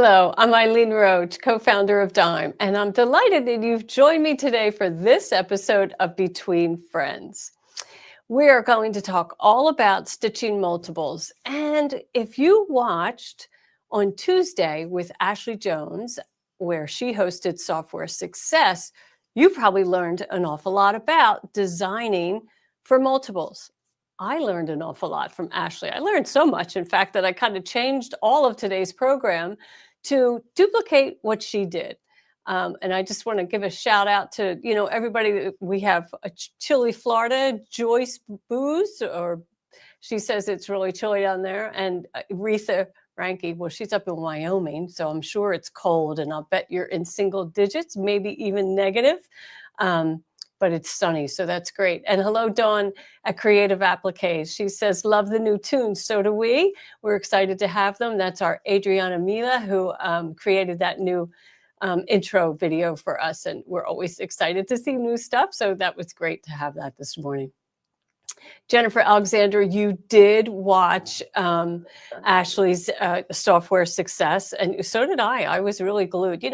Hello, I'm Eileen Roche, co-founder of Dime, and I'm delighted that you've joined me today for this episode of Between Friends. We are going to talk all about stitching multiples. And if you watched on Tuesday with Ashley Jones, where she hosted Software Success, you probably learned an awful lot about designing for multiples. I learned an awful lot from Ashley. I learned so much, in fact, that I kind of changed all of today's program to duplicate what she did. And I just want to give a shout out to, everybody. We have a chilly Florida, Joyce Booze, or she says it's really chilly down there. And Retha Ranke, well, she's up in Wyoming, so I'm sure it's cold. And I'll bet you're in single digits, maybe even negative. But it's sunny, so that's great. And hello, Dawn at Creative Appliques. She says, love the new tunes. So do we. We're excited to have them. That's our Adriana Mila, who created that new intro video for us. And we're always excited to see new stuff. So that was great to have that this morning. Jennifer Alexander, you did watch Ashley's Software Success, and so did I. I was really glued.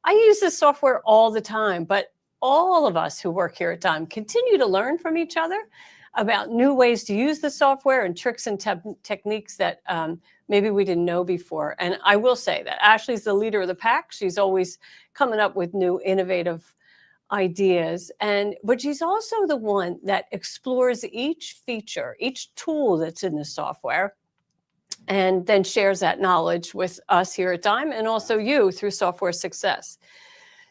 I use this software all the time, but all of us who work here at Dime continue to learn from each other about new ways to use the software and tricks and techniques that maybe we didn't know before. And I will say that Ashley's the leader of the pack. She's always coming up with new innovative ideas. But she's also the one that explores each feature, each tool that's in the software, and then shares that knowledge with us here at Dime and also you through Software Success.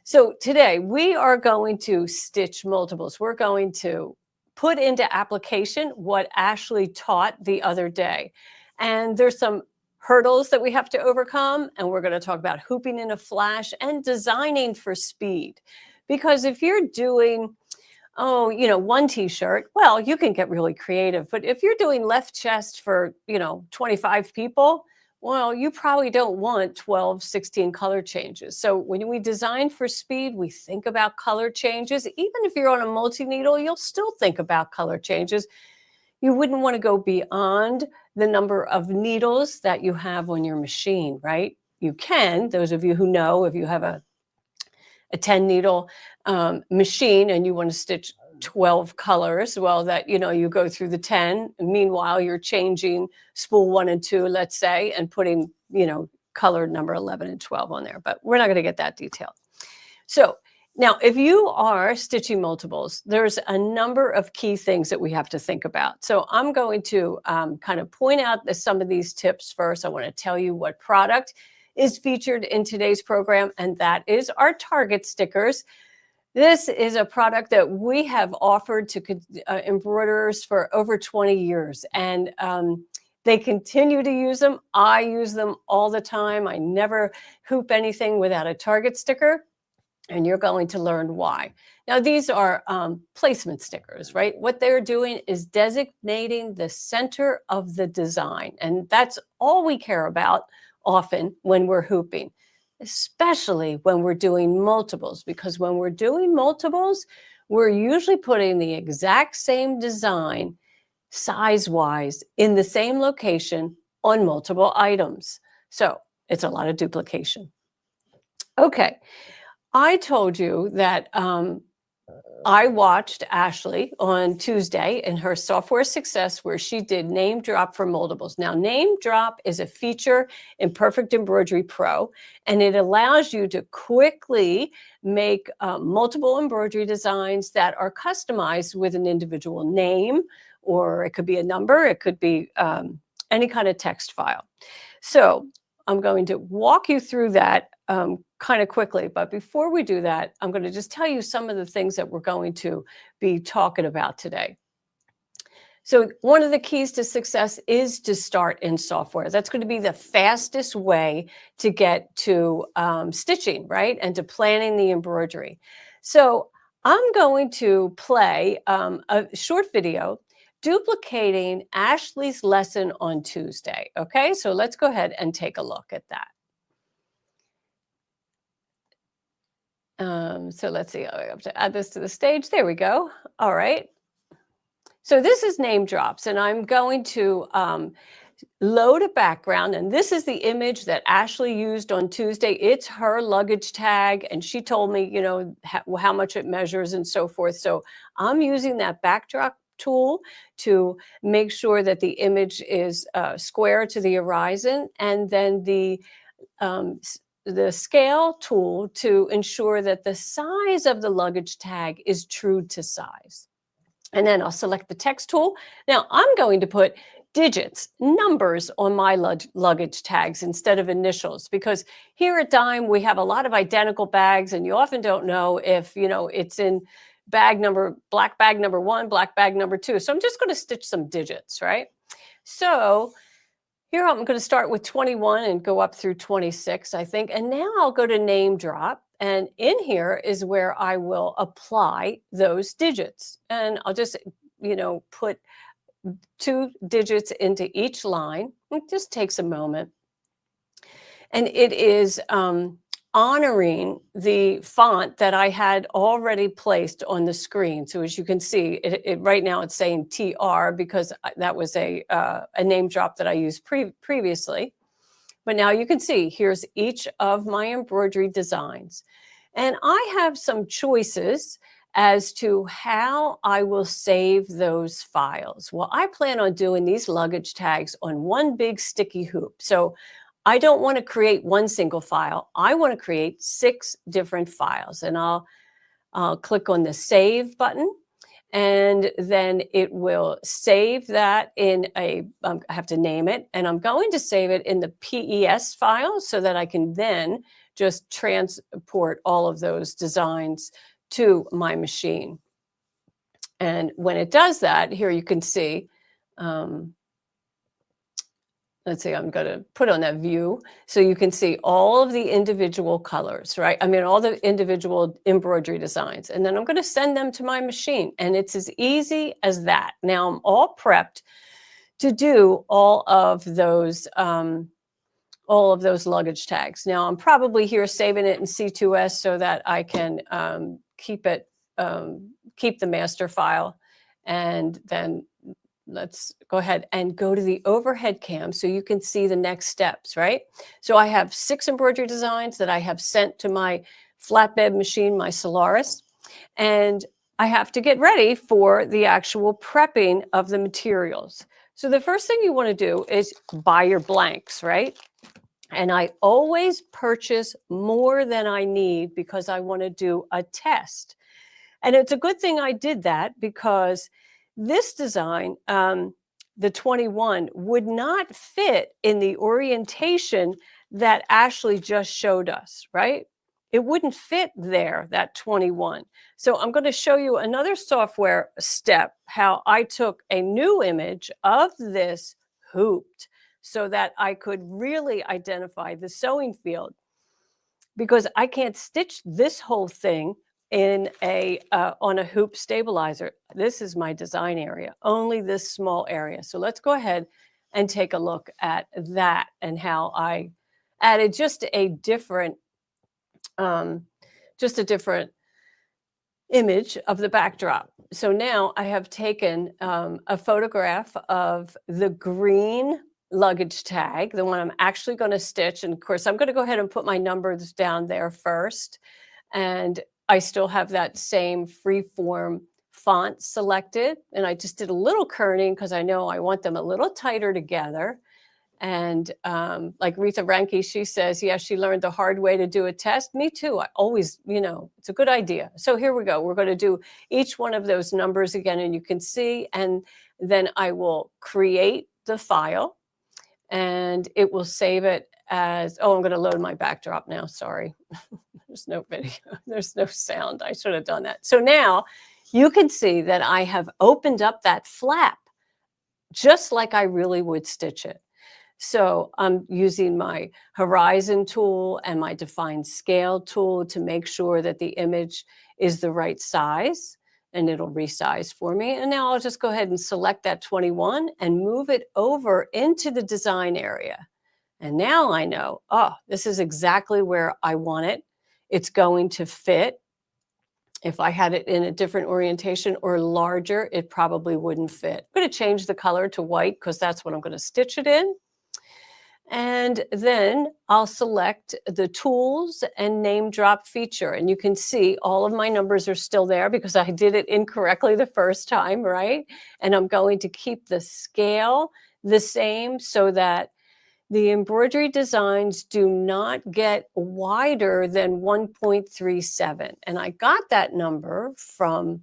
So today we are going to stitch multiples. We're going to put into application what Ashley taught the other day. And there's some hurdles that we have to overcome. And we're going to talk about hooping in a flash and designing for speed. Because if you're doing, one t-shirt, well, you can get really creative. But if you're doing left chest for, 25 people, well, you probably don't want 12, 16 color changes. So when we design for speed, we think about color changes. Even if you're on a multi-needle, you'll still think about color changes. You wouldn't want to go beyond the number of needles that you have on your machine, right? You can, those of you who know, if you have a 10 needle machine and you want to stitch 12 colors, well, that, you go through the 10. And meanwhile, you're changing spool 1 and 2, let's say, and putting, color number 11 and 12 on there. But we're not going to get that detailed. So now, if you are stitching multiples, there's a number of key things that we have to think about. So I'm going to kind of point out some of these tips first. I want to tell you what product is featured in today's program, and that is our Target stickers. This is a product that we have offered to embroiderers for over 20 years, and they continue to use them. I use them all the time. I never hoop anything without a Target sticker, and you're going to learn why. Now, these are placement stickers, right? What they're doing is designating the center of the design, and that's all we care about often when we're hooping, especially when we're doing multiples, because when we're doing multiples, we're usually putting the exact same design size-wise in the same location on multiple items. So it's a lot of duplication. Okay, I told you that I watched Ashley on Tuesday in her Software Success where she did name drop for multiples. Now, name drop is a feature in Perfect Embroidery Pro, and it allows you to quickly make multiple embroidery designs that are customized with an individual name, or it could be a number, it could be any kind of text file. So I'm going to walk you through that kind of quickly. But before we do that, I'm going to just tell you some of the things that we're going to be talking about today. So one of the keys to success is to start in software. That's going to be the fastest way to get to stitching, right? And to planning the embroidery. So I'm going to play a short video duplicating Ashley's lesson on Tuesday. Okay, so let's go ahead and take a look at that. So let's see, I have to add this to the stage. There we go. All right. So this is name drops, and I'm going to load a background, and this is the image that Ashley used on Tuesday. It's her luggage tag, and she told me, how much it measures and so forth. So I'm using that backdrop tool to make sure that the image is square to the horizon, and then the scale tool to ensure that the size of the luggage tag is true to size. And then I'll select the text tool. Now I'm going to put digits, numbers on my luggage tags instead of initials, because here at Dime, we have a lot of identical bags, and you often don't know if, it's in black bag number 1, black bag number 2. So I'm just going to stitch some digits, right? So here I'm going to start with 21 and go up through 26, I think. And now I'll go to name drop. And in here is where I will apply those digits. And I'll just, put 2 digits into each line. It just takes a moment. And it is honoring the font that I had already placed on the screen. So as you can see, right now it's saying TR because that was a name drop that I used previously. But now you can see, here's each of my embroidery designs. And I have some choices as to how I will save those files. Well, I plan on doing these luggage tags on one big sticky hoop. So I don't want to create one single file. I want to create 6 different files. And I'll click on the Save button. And then it will save that in I have to name it, and I'm going to save it in the PES file so that I can then just transport all of those designs to my machine. And when it does that, here you can see, let's see, I'm going to put on that view so you can see all of the individual colors, right? I mean, all the individual embroidery designs. And then I'm going to send them to my machine. And it's as easy as that. Now I'm all prepped to do all of those luggage tags. Now I'm probably here saving it in C2S so that I can keep the master file. And then let's go ahead and go to the overhead cam so you can see the next steps, right? So I have 6 embroidery designs that I have sent to my flatbed machine, my Solaris, and I have to get ready for the actual prepping of the materials. So the first thing you want to do is buy your blanks, right? And I always purchase more than I need because I want to do a test. And it's a good thing I did that because this design, the 21, would not fit in the orientation that Ashley just showed us, right? It wouldn't fit there, that 21. So I'm going to show you another software step, how I took a new image of this hooped so that I could really identify the sewing field, because I can't stitch this whole thing in on a hoop stabilizer. This is my design area, only this small area. So let's go ahead and take a look at that and how I added just a different image of the backdrop. So now I have taken a photograph of the green luggage tag, the one I'm actually going to stitch. And of course, I'm going to go ahead and put my numbers down there first. And I still have that same freeform font selected. And I just did a little kerning because I know I want them a little tighter together. And like Rita Ranke, she says, yeah, she learned the hard way to do a test. Me too. I always, it's a good idea. So here we go. We're going to do each one of those numbers again, and you can see, and then I will create the file and it will save it as, I'm going to load my backdrop now. Sorry. There's no video. There's no sound. I should have done that. So now you can see that I have opened up that flap just like I really would stitch it. So I'm using my horizon tool and my define scale tool to make sure that the image is the right size, and it'll resize for me. And now I'll just go ahead and select that 21 and move it over into the design area. And now I know, this is exactly where I want it. It's going to fit. If I had it in a different orientation or larger, it probably wouldn't fit. I'm going to change the color to white because that's what I'm going to stitch it in. And then I'll select the tools and name drop feature. And you can see all of my numbers are still there because I did it incorrectly the first time, right? And I'm going to keep the scale the same so that the embroidery designs do not get wider than 1.37. And I got that number from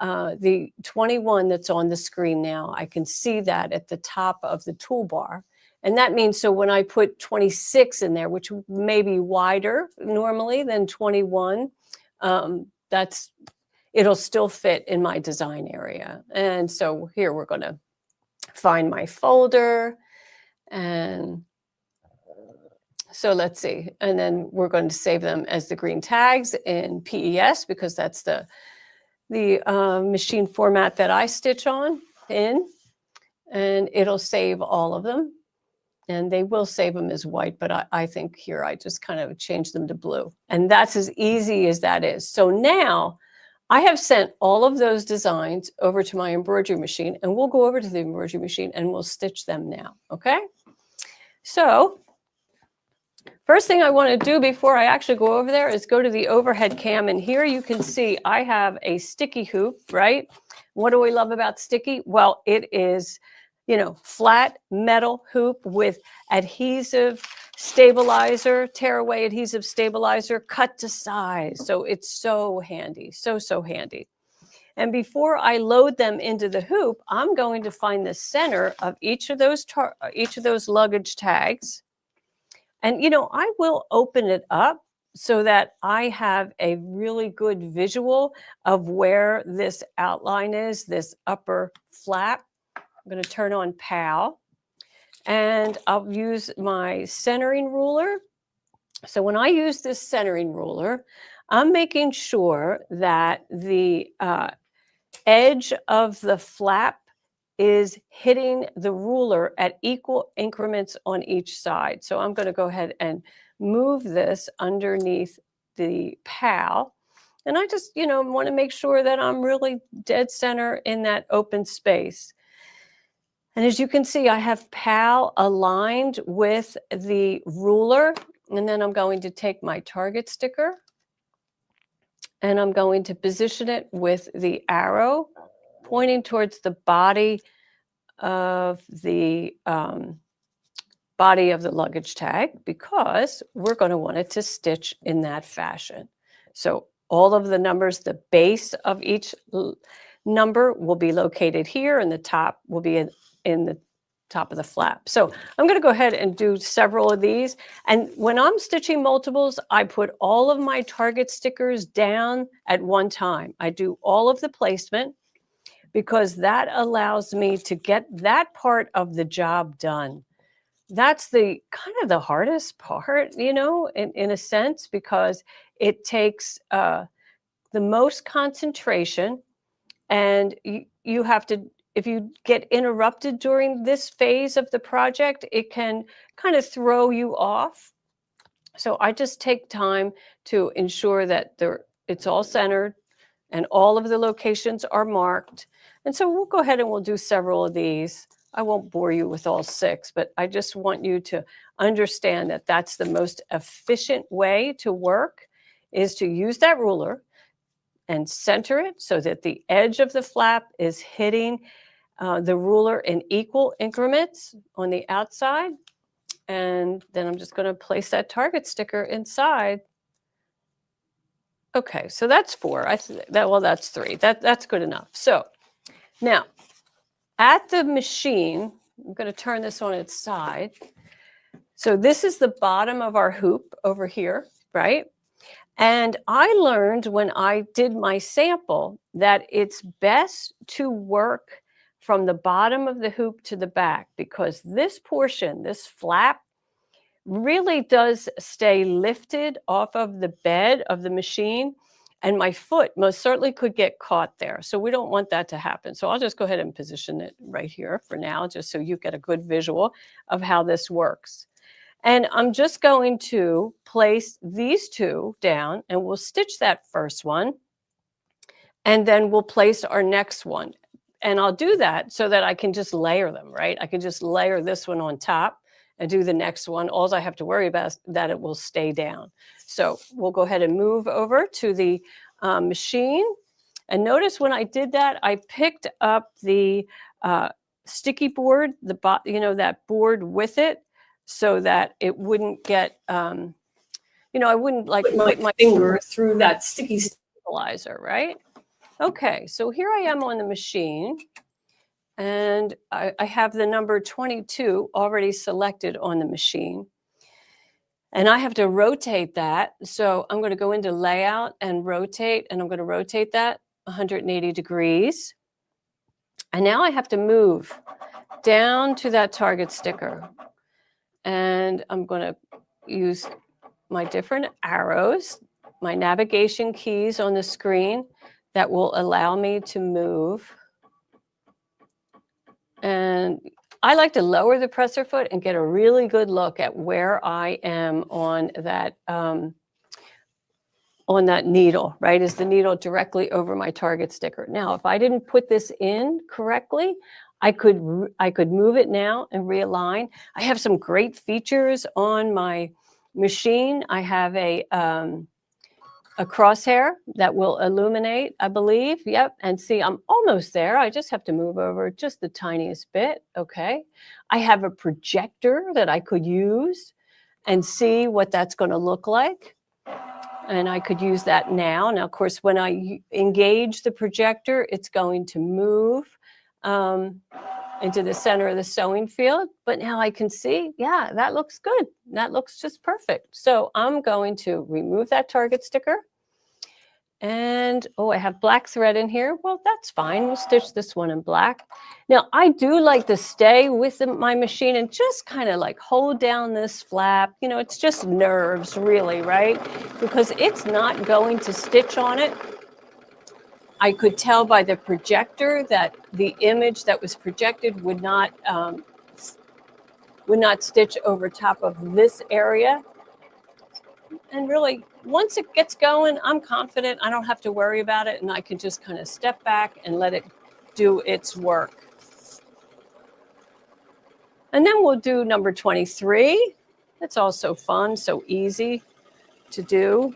the 21 that's on the screen now. I can see that at the top of the toolbar. And that means, so when I put 26 in there, which may be wider normally than 21, it'll still fit in my design area. And so here we're going to find my folder. And so let's see. And then we're going to save them as the green tags in PES because that's the machine format that I stitch in. And it'll save all of them. And they will save them as white, but I think here I just kind of change them to blue. And that's as easy as that is. So now I have sent all of those designs over to my embroidery machine, and we'll go over to the embroidery machine and we'll stitch them now, okay? So first thing I want to do before I actually go over there is go to the overhead cam, and here you can see I have a sticky hoop, right? What do we love about sticky? Well, it is, flat metal hoop with adhesive stabilizer, tearaway adhesive stabilizer, cut to size. So it's so handy, so handy. And before I load them into the hoop, I'm going to find the center of each of those luggage tags. And, I will open it up so that I have a really good visual of where this outline is, this upper flap. I'm going to turn on PAL, and I'll use my centering ruler. So when I use this centering ruler, I'm making sure that the edge of the flap is hitting the ruler at equal increments on each side. So I'm going to go ahead and move this underneath the PAL. And I just, want to make sure that I'm really dead center in that open space. And as you can see, I have PAL aligned with the ruler. And then I'm going to take my target sticker and I'm going to position it with the arrow pointing towards the body of the luggage tag, because we're going to want it to stitch in that fashion. So all of the numbers, the base of each number will be located here, and the top will be in the top of the flap. So I'm going to go ahead and do several of these. And when I'm stitching multiples, I put all of my target stickers down at one time. I do all of the placement because that allows me to get that part of the job done. That's the kind of the hardest part, in a sense, because it takes the most concentration, and you have to, if you get interrupted during this phase of the project, it can kind of throw you off. So I just take time to ensure that it's all centered and all of the locations are marked. And so we'll go ahead and we'll do several of these. I won't bore you with all 6, but I just want you to understand that that's the most efficient way to work, is to use that ruler and center it so that the edge of the flap is hitting the ruler in equal increments on the outside. And then I'm just going to place that target sticker inside. Okay, so that's 4. That's 3. That's good enough. So now at the machine, I'm going to turn this on its side. So this is the bottom of our hoop over here, right? And I learned when I did my sample that it's best to work from the bottom of the hoop to the back, because this portion, this flap, really does stay lifted off of the bed of the machine, and my foot most certainly could get caught there. So we don't want that to happen. So I'll just go ahead and position it right here for now, just so you get a good visual of how this works. And I'm just going to place these 2 down, and we'll stitch that first one. and then we'll place our next one. And I'll do that so that I can just layer them, right? I can just layer this one on top and do the next one. All I have to worry about is that it will stay down. So we'll go ahead and move over to the machine. And notice when I did that, I picked up the sticky board, that board with it, so that it wouldn't get, I wouldn't like put my finger through that sticky stabilizer, right? Okay, so here I am on the machine, and I have the number 22 already selected on the machine. And I have to rotate that. So I'm going to go into layout and rotate, and I'm going to rotate that 180 degrees. And now I have to move down to that target sticker. And I'm going to use my different arrows, my navigation keys on the screen that will allow me to move. And I like to lower the presser foot and get a really good look at where I am on that needle, right? Is the needle directly over my target sticker? Now, if I didn't put this in correctly, I could move it now and realign. I have some great features on my machine. I have a crosshair that will illuminate, I believe. Yep. And see, I'm almost there. I just have to move over just the tiniest bit. Okay. I have a projector that I could use and see what that's going to look like. And I could use that now. Now, of course, when I engage the projector, it's going to move into the center of the sewing field. But now I can see, yeah, that looks good. That looks just perfect. So I'm going to remove that target sticker. And, I have black thread in here. Well, that's fine. We'll stitch this one in black. Now, I do like to stay with my machine and just kind of like hold down this flap. It's just nerves, really, right? Because it's not going to stitch on it. I could tell by the projector that the image that was projected would not stitch over top of this area. And really, once it gets going, I'm confident I don't have to worry about it, and I can just kind of step back and let it do its work. And then we'll do number 23. It's also fun, so easy to do.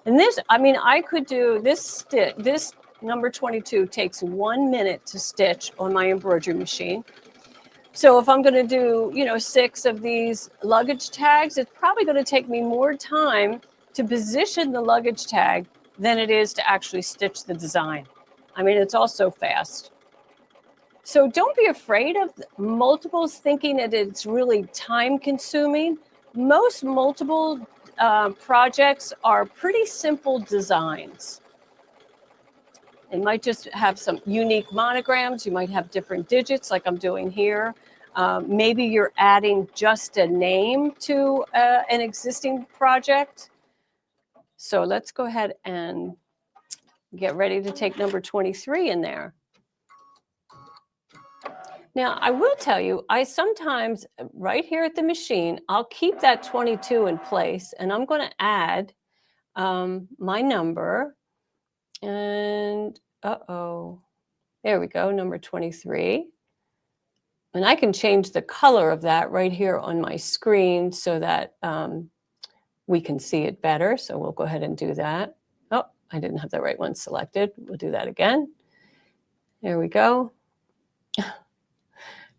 And this, I could do this number 22 takes 1 minute to stitch on my embroidery machine. So if I'm going to do, 6 of these luggage tags, it's probably going to take me more time to position the luggage tag than it is to actually stitch the design. It's also fast. So don't be afraid of multiples, thinking that it's really time consuming. Most multiple projects are pretty simple designs. It might just have some unique monograms. You might have different digits like I'm doing here. Maybe you're adding just a name to an existing project. So let's go ahead and get ready to take number 23 in there. Now, I will tell you, I sometimes, right here at the machine, I'll keep that 22 in place, and I'm going to add my number. And, there we go, number 23. And I can change the color of that right here on my screen so that we can see it better. So we'll go ahead and do that. Oh, I didn't have the right one selected. We'll do that again. There we go.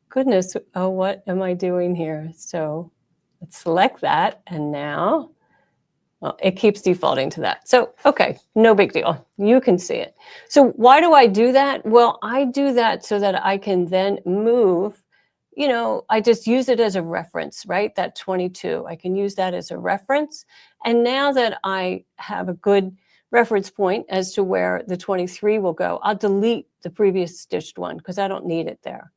Goodness, what am I doing here? So let's select that. And now, it keeps defaulting to that. So, okay, no big deal. You can see it. So why do I do that? Well, I do that so that I can then move, I just use it as a reference, right? That 22, I can use that as a reference. And now that I have a good reference point as to where the 23 will go, I'll delete the previous stitched one because I don't need it there.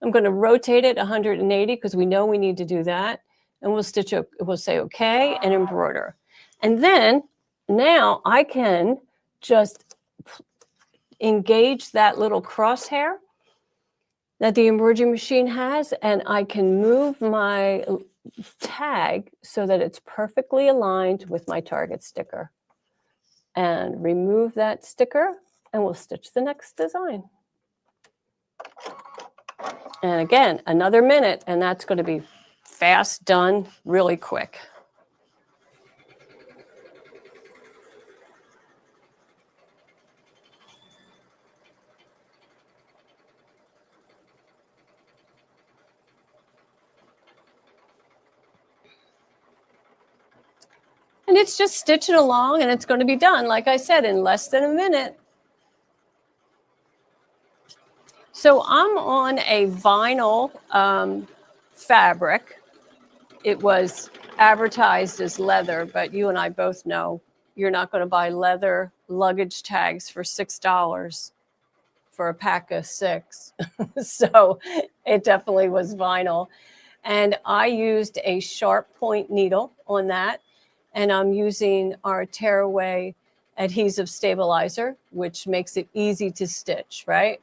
I'm going to rotate it 180 because we know we need to do that. And we'll say okay and embroider. And then now I can just engage that little crosshair that the embroidery machine has, and I can move my tag so that it's perfectly aligned with my target sticker. and remove that sticker, and we'll stitch the next design. And again, another minute, and that's going to be fast, done really quick. And it's just stitching along, and it's going to be done, like I said, in less than a minute. So I'm on a vinyl fabric. It was advertised as leather, but you and I both know you're not going to buy leather luggage tags for $6 for a pack of 6. So it definitely was vinyl. And I used a sharp point needle on that. And I'm using our tearaway adhesive stabilizer, which makes it easy to stitch, right?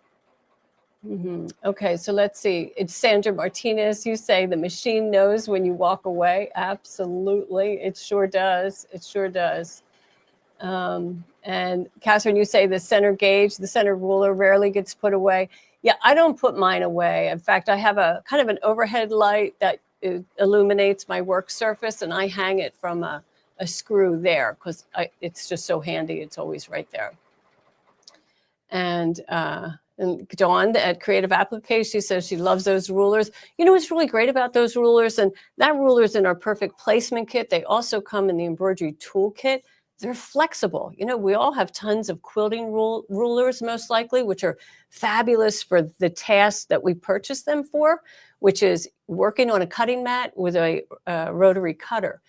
Okay, so let's see. It's Sandra Martinez. You say the machine knows when you walk away. Absolutely. It sure does. It sure does. And Catherine, you say the center gauge, the center ruler rarely gets put away. Yeah, I don't put mine away. In fact, I have a kind of an overhead light that illuminates my work surface, and I hang it from a screw there because it's just so handy. It's always right there. And Dawn at Creative Applications, she says she loves those rulers. You know what's really great about those rulers? And that ruler's in our perfect placement kit. They also come in the embroidery toolkit. They're flexible. You know, we all have tons of quilting rulers, most likely, which are fabulous for the task that we purchase them for, which is working on a cutting mat with a rotary cutter.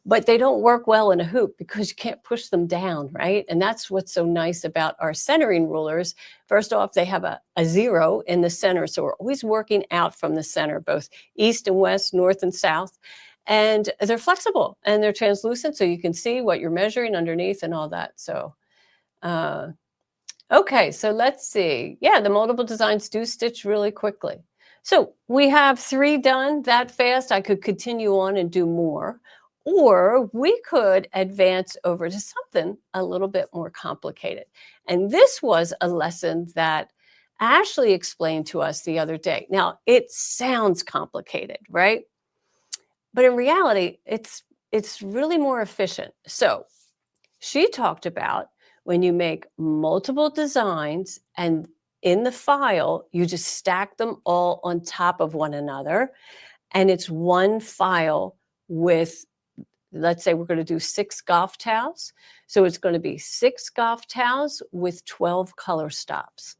But they don't work well in a hoop because you can't push them down, right? And that's what's so nice about our centering rulers. First off, they have a 0 in the center. So we're always working out from the center, both east and west, north and south. And they're flexible and they're translucent, so you can see what you're measuring underneath and all that. So, okay, so let's see. Yeah, the multiple designs do stitch really quickly. So we have 3 done that fast. I could continue on and do more. Or we could advance over to something a little bit more complicated. And this was a lesson that Ashley explained to us the other day. Now, it sounds complicated, right? But in reality, it's really more efficient. So she talked about when you make multiple designs and in the file, you just stack them all on top of one another. And it's one file with, let's say we're going to do 6 golf towels. So it's going to be 6 golf towels with 12 color stops,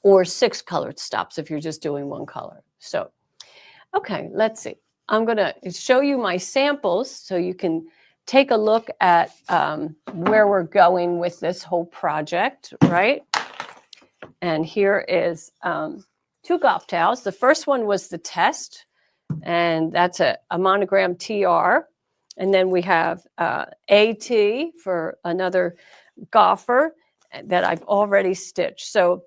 or 6 colored stops if you're just doing one color. So, okay, let's see. I'm going to show you my samples so you can take a look at where we're going with this whole project, right? And here is 2 golf towels. The first one was the test, and that's a monogram TR. And then we have AT for another golfer that I've already stitched. So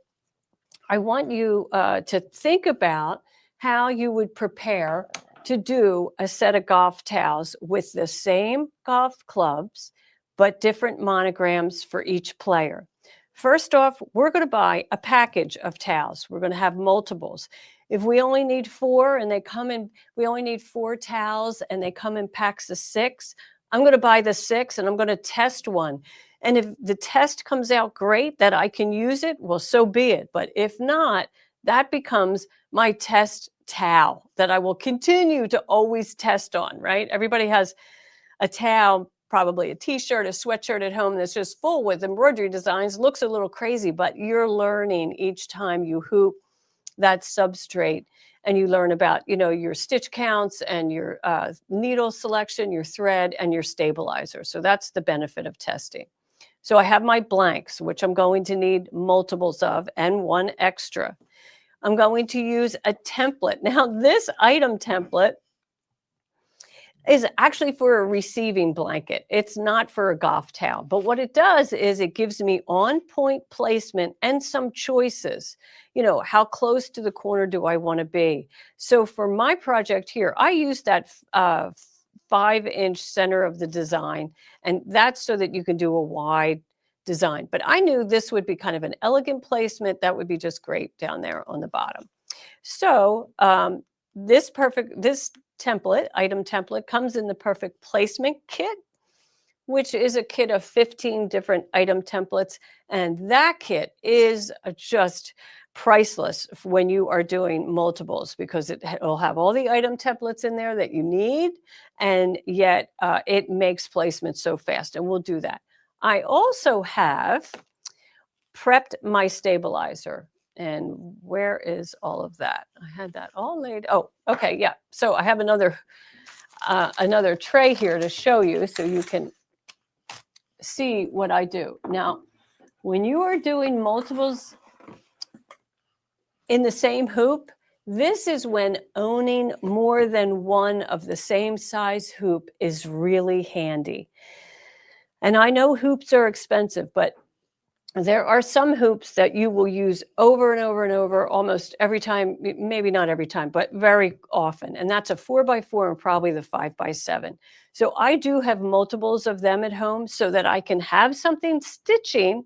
I want you to think about how you would prepare to do a set of golf towels with the same golf clubs, but different monograms for each player. First off, we're going to buy a package of towels. We're going to have multiples. If we only need 4 and they come in, we only need 4 towels and they come in packs of 6, I'm going to buy the 6 and I'm going to test one. And if the test comes out great that I can use it, well, so be it. But if not, that becomes my test towel that I will continue to always test on, right? Everybody has a towel, probably a t-shirt, a sweatshirt at home that's just full with embroidery designs. Looks a little crazy, but you're learning each time you hoop that substrate and you learn about, you know, your stitch counts and your needle selection, your thread, and your stabilizer. So that's the benefit of testing. So I have my blanks, which I'm going to need multiples of and 1 extra. I'm going to use a template. Now, this item template is actually for a receiving blanket. It's not for a golf towel. But what it does is it gives me on-point placement and some choices. You know, how close to the corner do I want to be? So for my project here, I use that 5-inch center of the design. And that's so that you can do a wide design. But I knew this would be kind of an elegant placement. That would be just great down there on the bottom. So this item template comes in the perfect placement kit, which is a kit of 15 different item templates. And that kit is just priceless when you are doing multiples, because it will have all the item templates in there that you need, and yet it makes placement so fast, and we'll do that. I also have prepped my stabilizer. And where is all of that? I had that all laid. Oh, okay, yeah. So I have another tray here to show you so you can see what I do. Now, when you are doing multiples in the same hoop, this is when owning more than one of the same size hoop is really handy. And I know hoops are expensive, but there are some hoops that you will use over and over and over almost every time, maybe not every time, but very often. And that's a 4x4 and probably the 5x7. So I do have multiples of them at home so that I can have something stitching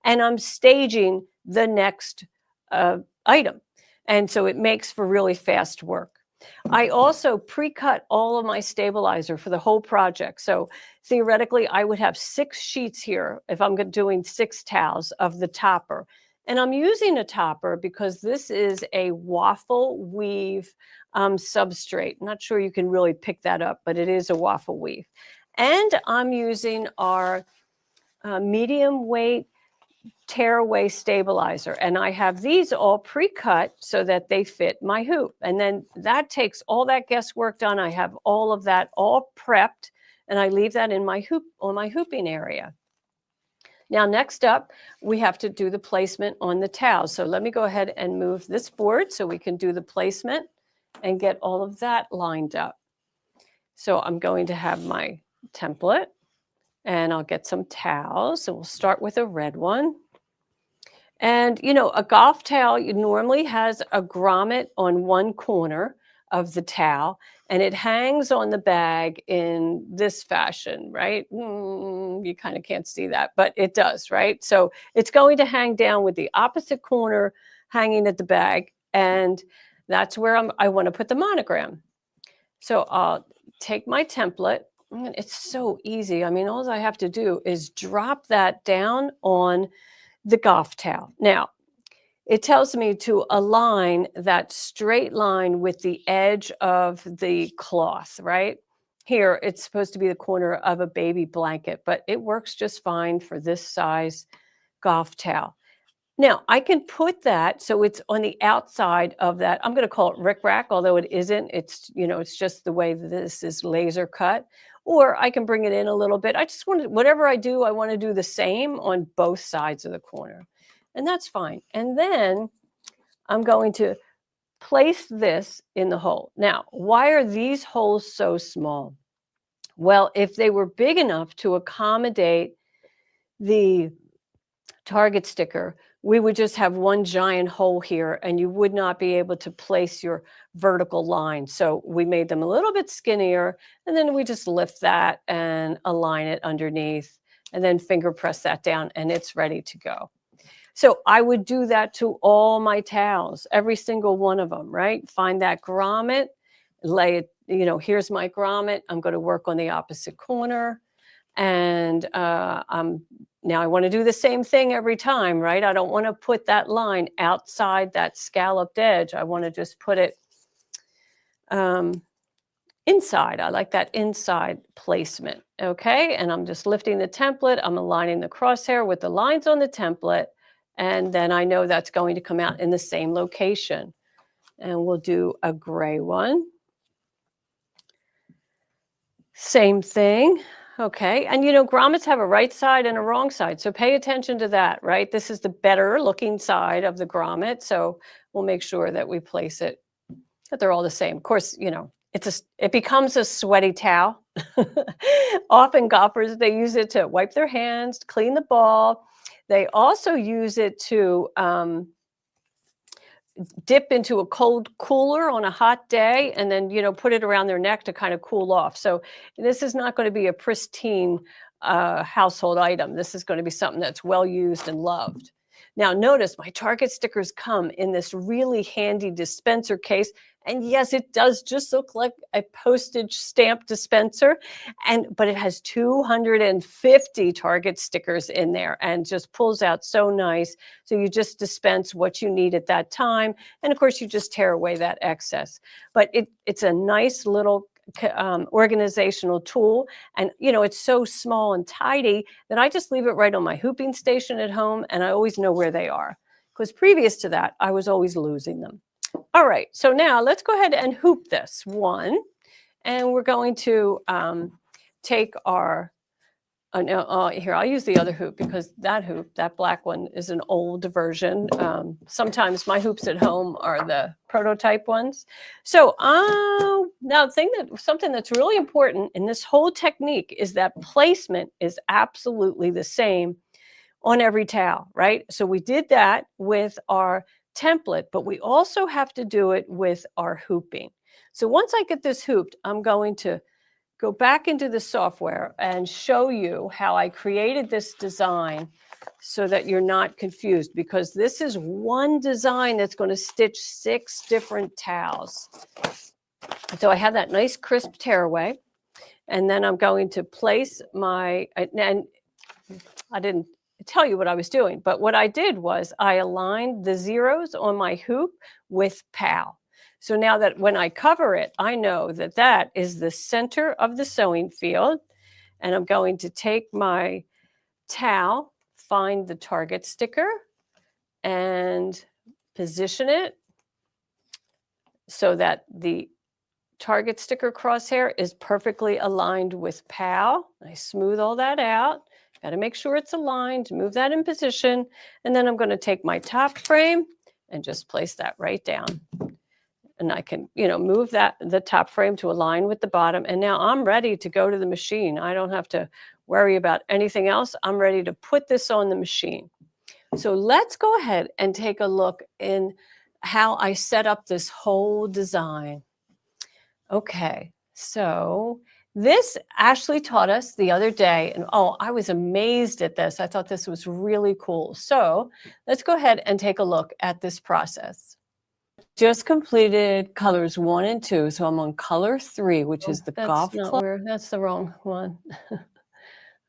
and I'm staging the next item. And so it makes for really fast work. I also pre-cut all of my stabilizer for the whole project. So theoretically, I would have 6 sheets here if I'm doing 6 towels of the topper. And I'm using a topper because this is a waffle weave substrate. I'm not sure you can really pick that up, but it is a waffle weave. And I'm using our medium weight tearaway stabilizer, and I have these all pre-cut so that they fit my hoop, and then that takes all that guesswork done. I have all of that all prepped, and I leave that in my hoop on my hooping area. Now next up, we have to do the placement on the towels. So let me go ahead and move this board so we can do the placement and get all of that lined up. So I'm going to have my template, and I'll get some towels. So we'll start with a red one. And, you know, a golf towel normally has a grommet on one corner of the towel, and it hangs on the bag in this fashion, right? You kind of can't see that, but it does, right? So it's going to hang down with the opposite corner hanging at the bag, and that's where I want to put the monogram. So I'll take my template. It's so easy. I mean, all I have to do is drop that down on the golf towel. Now, it tells me to align that straight line with the edge of the cloth, right? Here, it's supposed to be the corner of a baby blanket, but it works just fine for this size golf towel. Now, I can put that so it's on the outside of that. I'm going to call it rickrack, although it isn't. It's, you know, it's just the way this is laser cut. Or I can bring it in a little bit. I just want to, whatever I do, I want to do the same on both sides of the corner. And that's fine. And then I'm going to place this in the hole. Now, why are these holes so small? Well, if they were big enough to accommodate the target sticker, we would just have one giant hole here and you would not be able to place your vertical line. So we made them a little bit skinnier, and then we just lift that and align it underneath and then finger press that down and it's ready to go. So I would do that to all my towels, every single one of them, right? Find that grommet, lay it, you know, here's my grommet. I'm going to work on the opposite corner. And now I want to do the same thing every time, right? I don't want to put that line outside that scalloped edge. I want to just put it inside. I like that inside placement, okay? And I'm just lifting the template. I'm aligning the crosshair with the lines on the template. And then I know that's going to come out in the same location. And we'll do a gray one. Same thing. Okay, and you know, grommets have a right side and a wrong side, so pay attention to that, right? This is the better looking side of the grommet, so we'll make sure that we place it, that they're all the same. Of course, you know, it becomes a sweaty towel. Often golfers, they use it to wipe their hands, clean the ball. They also use it to dip into a cold cooler on a hot day and then, you know, put it around their neck to kind of cool off. So this is not going to be a pristine a household item. This is going to be something that's well used and loved. Now notice my Target stickers come in this really handy dispenser case. And yes, it does just look like a postage stamp dispenser, but it has 250 Target stickers in there and just pulls out so nice. So you just dispense what you need at that time. And of course, you just tear away that excess. But it's a nice little organizational tool. And, it's so small and tidy that I just leave it right on my hooping station at home, and I always know where they are. Because previous to that, I was always losing them. All right, so now let's go ahead and hoop this one. And we're going to take our, here, I'll use the other hoop because that black one is an old version. Sometimes my hoops at home are the prototype ones. So now something that's really important in this whole technique is that placement is absolutely the same on every towel, right? So we did that with our template, but we also have to do it with our hooping. So once I get this hooped, I'm going to go back into the software and show you how I created this design so that you're not confused, because this is one design that's going to stitch 6 different towels. So I have that nice crisp tearaway, and then I'm going to place and I didn't tell you what I was doing, but what I did was I aligned the zeros on my hoop with PAL. So now that when I cover it, I know that that is the center of the sewing field. And I'm going to take my towel, find the Target sticker, and position it so that the Target sticker crosshair is perfectly aligned with PAL. I smooth all that out. Got to make sure it's aligned, move that in position. And then I'm going to take my top frame and just place that right down. And I can, move the top frame to align with the bottom. And now I'm ready to go to the machine. I don't have to worry about anything else. I'm ready to put this on the machine. So let's go ahead and take a look in how I set up this whole design. Okay, so this Ashley taught us the other day, and I was amazed at this. I thought this was really cool. So let's go ahead and take a look at this process. Just completed colors 1 and 2. So I'm on color 3, which is the golf club. That's the wrong one.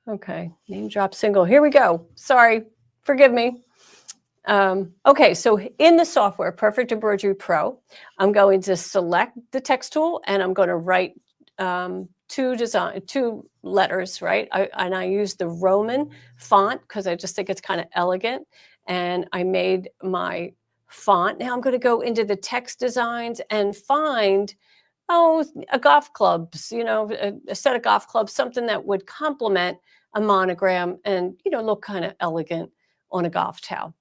Okay, name drop single. Here we go. Sorry, forgive me. Okay, so in the software, Perfect Embroidery Pro, I'm going to select the text tool and I'm going to write 2 letters, right? I use the Roman font because I just think it's kind of elegant. And I made my font. Now I'm going to go into the text designs and find, a golf clubs, a set of golf clubs, something that would complement a monogram and, look kind of elegant on a golf towel.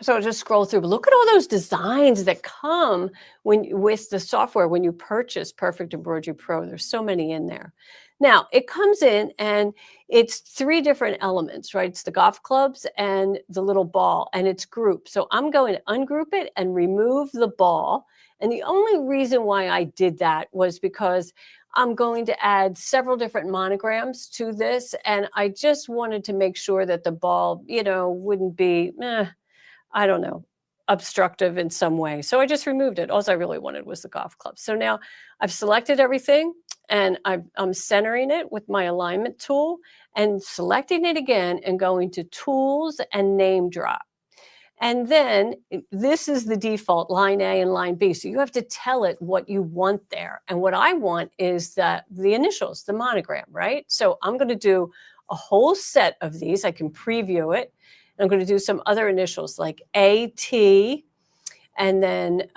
So I'll just scroll through, but look at all those designs that come with the software when you purchase Perfect Embroidery Pro. There's so many in there. Now it comes in and it's 3 different elements, right? It's the golf clubs and the little ball, and it's grouped. So I'm going to ungroup it and remove the ball. And the only reason why I did that was because I'm going to add several different monograms to this. And I just wanted to make sure that the ball, wouldn't be, I don't know, obstructive in some way. So I just removed it. All I really wanted was the golf club. So now I've selected everything and I'm centering it with my alignment tool and selecting it again and going to tools and name drop. And then this is the default line A and line B. So you have to tell it what you want there. And what I want is the initials, the monogram, right? So I'm going to do a whole set of these. I can preview it. I'm going to do some other initials like AT, and then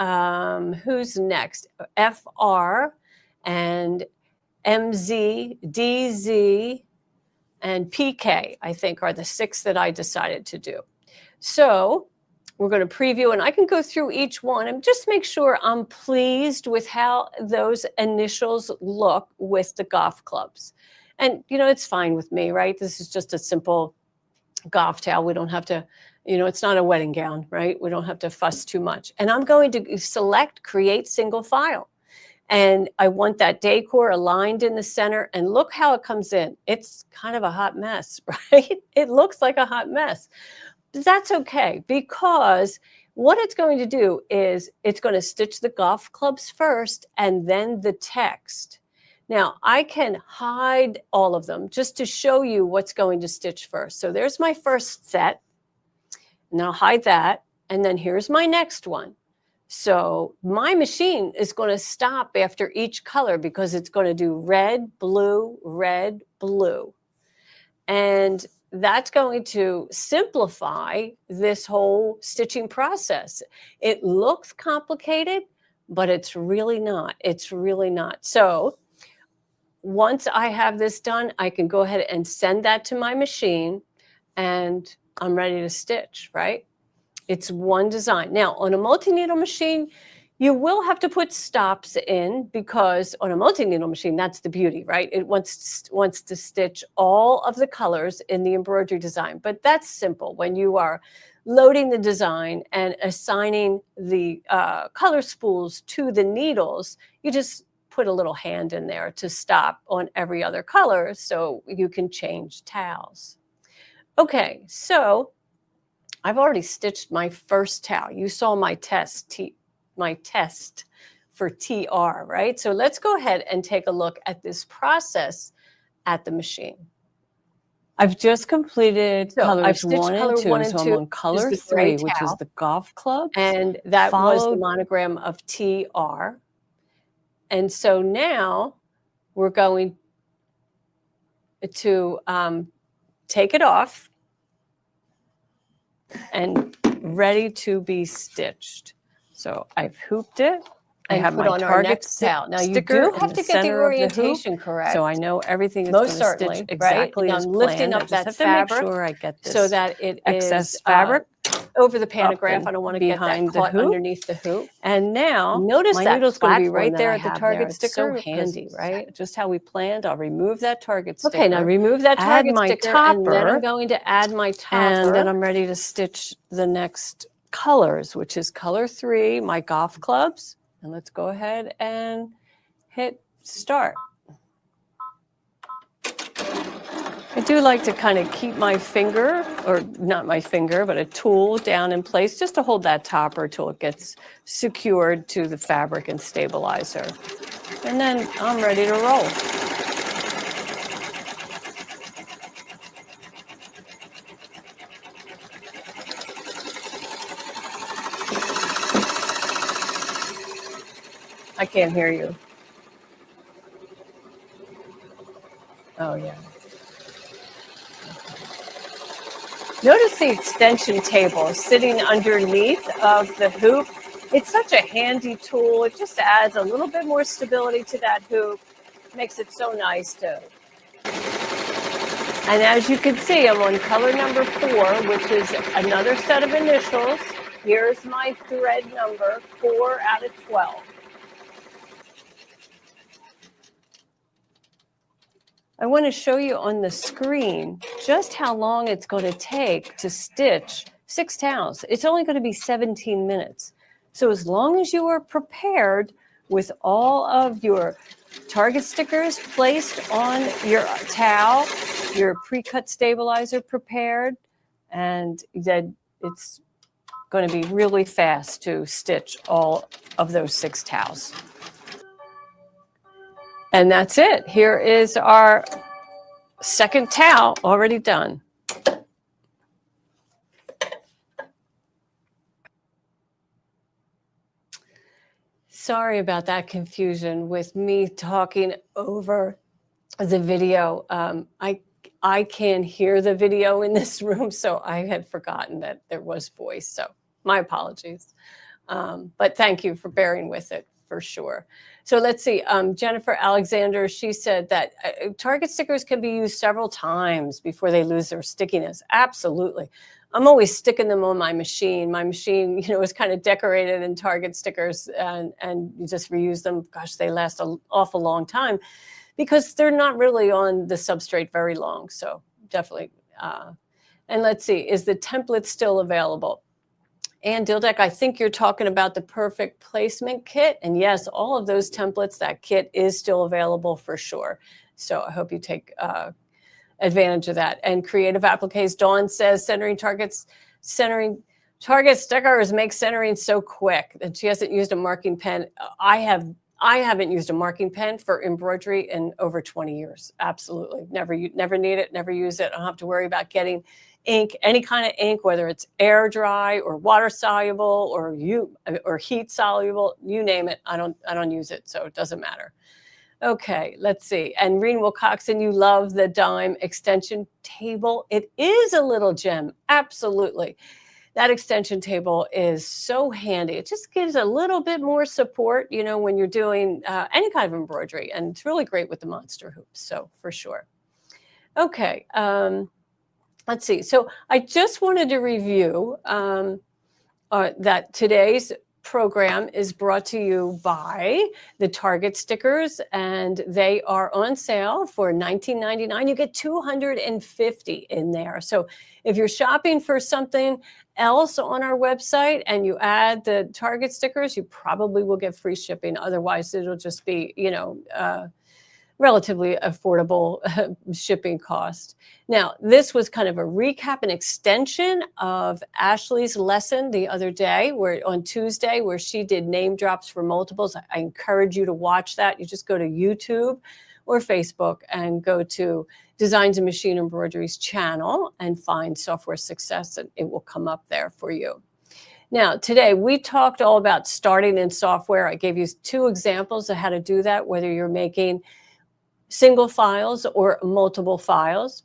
who's next? FR, and MZ, DZ, and PK, I think, are the 6 that I decided to do. So we're going to preview, and I can go through each one and just make sure I'm pleased with how those initials look with the golf clubs. And, it's fine with me, right? This is just a simple golf towel. We don't have to, it's not a wedding gown, right? We don't have to fuss too much. And I'm going to select create single file. And I want that decor aligned in the center. And look how it comes in. It's kind of a hot mess, right? It looks like a hot mess. But that's okay, because what it's going to do is it's going to stitch the golf clubs first and then the text. Now, I can hide all of them just to show you what's going to stitch first. So there's my first set, and I'll hide that. And then here's my next one. So my machine is going to stop after each color because it's going to do red, blue, red, blue. And that's going to simplify this whole stitching process. It looks complicated, but it's really not. It's really not. So once I have this done, I can go ahead and send that to my machine, and I'm ready to stitch, right? It's one design. Now, on a multi-needle machine, you will have to put stops in, because on a multi-needle machine, that's the beauty, right? It wants to stitch all of the colors in the embroidery design. But that's simple. When you are loading the design and assigning the color spools to the needles, you just put a little hand in there to stop on every other color so you can change towels. Okay, so I've already stitched my first towel. You saw my test for TR, right? So let's go ahead and take a look at this process at the machine. I've just completed colors 1 and 2, so I'm on color 3, which is the golf club, and that was the monogram of TR. And so now we're going to take it off and ready to be stitched. So I've hooped it. I have my target towel. Now you do have to get the orientation correct, so I know everything is going to stitch exactly as planned. I'm lifting up that fabric, make sure I get this so that it excess fabric over the pantograph. I don't want to get that caught underneath the hoop. And now notice my needle's going to be right there at the target sticker. So handy, right? Just how we planned. I'll remove that target sticker. Okay, now remove that target sticker, and then I'm going to add my topper, and then I'm ready to stitch the next colors, which is color 3, my golf clubs. And let's go ahead and hit start. I do like to kind of keep my finger, or not my finger, but a tool down in place just to hold that topper till it gets secured to the fabric and stabilizer. And then I'm ready to roll. I can't hear you. Oh, yeah. Notice the extension table sitting underneath of the hoop. It's such a handy tool. It just adds a little bit more stability to that hoop. Makes it so nice too. And as you can see, I'm on color number 4, which is another set of initials. Here's my thread number, 4 out of 12. I want to show you on the screen just how long it's going to take to stitch 6 towels. It's only going to be 17 minutes. So as long as you are prepared with all of your target stickers placed on your towel, your pre-cut stabilizer prepared, and that it's going to be really fast to stitch all of those 6 towels. And that's it. Here is our second towel already done. Sorry about that confusion with me talking over the video. I can hear the video in this room, so I had forgotten that there was voice. So my apologies. But thank you for bearing with it for sure. So let's see. Jennifer Alexander, she said that target stickers can be used several times before they lose their stickiness. Absolutely. I'm always sticking them on my machine. My machine, is kind of decorated in target stickers, and you just reuse them. Gosh, they last an awful long time because they're not really on the substrate very long. So definitely. And let's see, is the template still available? And Dildek, I think you're talking about the perfect placement kit. And yes, all of those templates, that kit is still available for sure. So I hope you take advantage of that. And Creative Appliques, Dawn says centering target stickers make centering so quick. And she hasn't used a marking pen. I haven't used a marking pen for embroidery in over 20 years. Absolutely. Never need it, never use it. I don't have to worry about getting ink, any kind of ink, whether it's air dry or water soluble or heat soluble, you name it. I don't use it, so it doesn't matter. Okay, let's see. And Reen Wilcoxon, you love the dime extension table. It is a little gem. Absolutely. That extension table is so handy. It just gives a little bit more support, when you're doing any kind of embroidery. And it's really great with the monster hoops. So for sure. Okay. Let's see. So I just wanted to review that today's program is brought to you by the Target stickers, and they are on sale for $19.99. You get 250 in there. So if you're shopping for something else on our website and you add the Target stickers, you probably will get free shipping. Otherwise, it'll just be, relatively affordable shipping cost. Now, this was kind of a recap and extension of Ashley's lesson the other day, on Tuesday, where she did name drops for multiples. I encourage you to watch that. You just go to YouTube or Facebook and go to Designs and Machine Embroidery's channel and find Software Success, and it will come up there for you. Now, today we talked all about starting in software. I gave you 2 examples of how to do that, whether you're making single files or multiple files.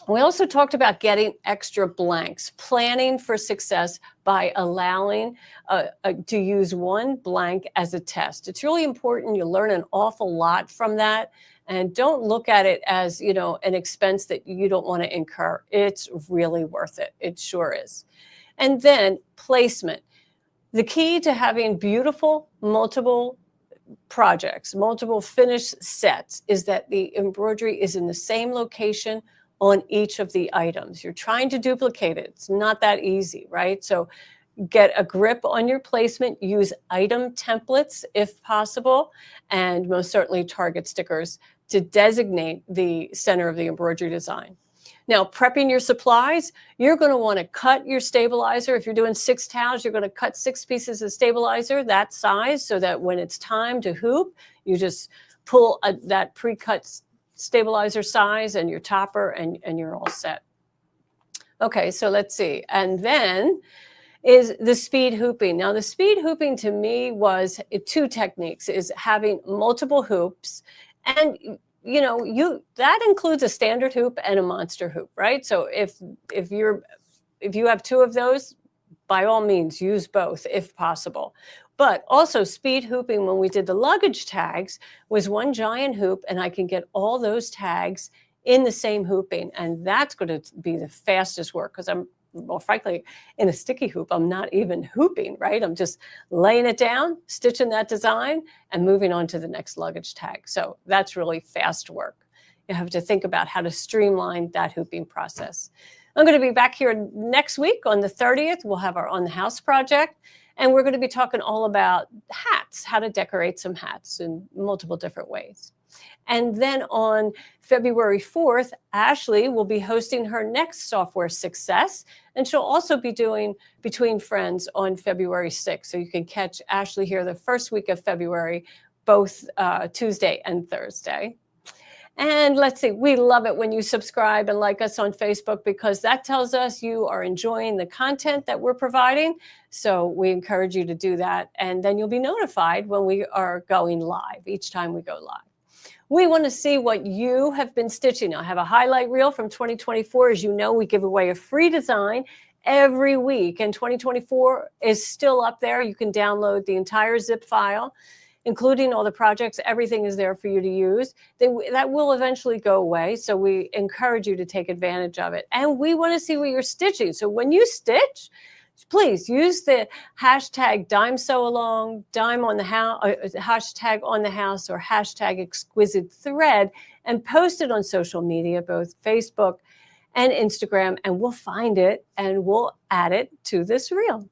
We also talked about getting extra blanks, planning for success by allowing to use one blank as a test. It's really important. You learn an awful lot from that. And don't look at it as, an expense that you don't want to incur. It's really worth it. It sure is. And then placement. The key to having beautiful, multiple projects, multiple finished sets, is that the embroidery is in the same location on each of the items. You're trying to duplicate it. It's not that easy, right? So get a grip on your placement, use item templates if possible, and most certainly Target stickers to designate the center of the embroidery design. Now, prepping your supplies, you're going to want to cut your stabilizer. If you're doing 6 towels, you're going to cut 6 pieces of stabilizer that size, so that when it's time to hoop, you just pull that pre-cut stabilizer size and your topper, and you're all set. Okay, so let's see. And then is the speed hooping. Now, the speed hooping to me was 2 techniques, is having multiple hoops, and that includes a standard hoop and a monster hoop, right? So if you have 2 of those, by all means use both if possible. But also speed hooping, when we did the luggage tags, was 1 giant hoop, and I can get all those tags in the same hooping, and that's going to be the fastest work, because frankly, in a sticky hoop, I'm not even hooping, right? I'm just laying it down, stitching that design, and moving on to the next luggage tag. So that's really fast work. You have to think about how to streamline that hooping process. I'm going to be back here next week on the 30th. We'll have our On the House project, and we're going to be talking all about hats, how to decorate some hats in multiple different ways. And then on February 4th, Ashley will be hosting her next Software Success, and she'll also be doing Between Friends on February 6th. So you can catch Ashley here the first week of February, both Tuesday and Thursday. And let's see, we love it when you subscribe and like us on Facebook, because that tells us you are enjoying the content that we're providing. So we encourage you to do that. And then you'll be notified when we are going live, each time we go live. We want to see what you have been stitching. I have a highlight reel from 2024. As you know, we give away a free design every week, and 2024 is still up there. You can download the entire zip file, including all the projects. Everything is there for you to use. That will eventually go away, so we encourage you to take advantage of it. And we want to see what you're stitching. So when you stitch, please use the hashtag Dime Sew Along, Dime on the House, hashtag On the House, or hashtag Exquisite Thread, and post it on social media, both Facebook and Instagram, and we'll find it and we'll add it to this reel.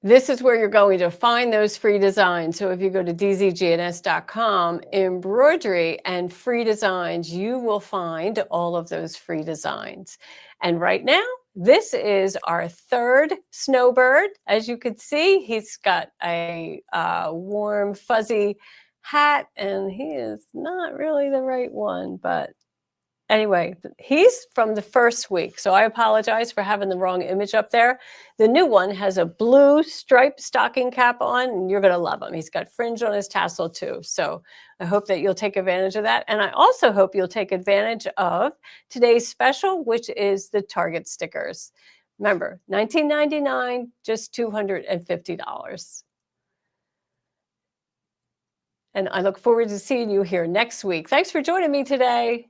This is where you're going to find those free designs. So if you go to dzgns.com, embroidery and free designs, you will find all of those free designs. And right now, this is our third snowbird. As you can see, he's got a warm, fuzzy hat, and he is not really the right one, but anyway, he's from the first week, so I apologize for having the wrong image up there. The new one has a blue striped stocking cap on, and you're going to love him. He's got fringe on his tassel too, so I hope that you'll take advantage of that. And I also hope you'll take advantage of today's special, which is the Target stickers. Remember, $19.99, just $250. And I look forward to seeing you here next week. Thanks for joining me today.